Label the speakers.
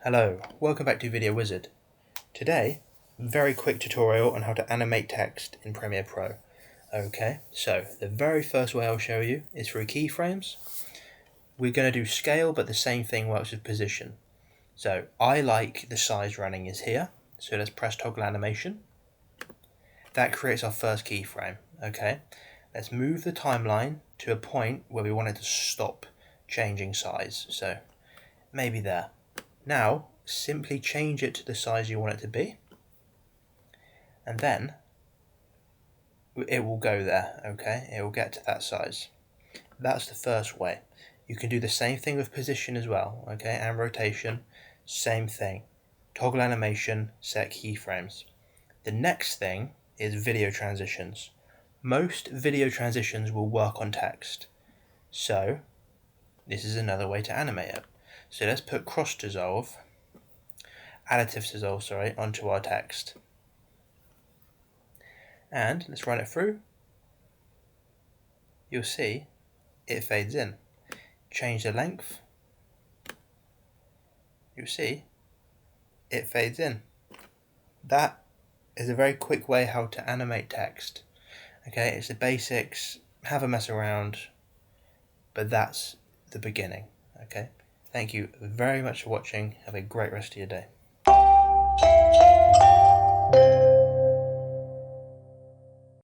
Speaker 1: Hello, welcome back to Video Wizard. Today, very quick tutorial on how to animate text in Premiere Pro. Okay, so the very first way I'll show you is through keyframes. We're going to do scale, but the same thing works with position. So I like the size running is here, so let's press toggle animation. That creates our first keyframe. Okay, let's move the timeline to a point where we want it to stop changing size. So maybe there. Now, simply change it to the size you want it to be, and then it will go there, okay? It will get to that size. That's the first way. You can do the same thing with position as well, okay? And rotation, same thing. Toggle animation, set keyframes. The next thing is video transitions. Most video transitions will work on text. So, this is another way to animate it. So let's put additive dissolve, onto our text. And let's run it through. You'll see it fades in. Change the length. You'll see it fades in. That is a very quick way how to animate text. Okay, it's the basics, have a mess around, but that's the beginning. Okay, thank you very much for watching. Have a great rest of your day.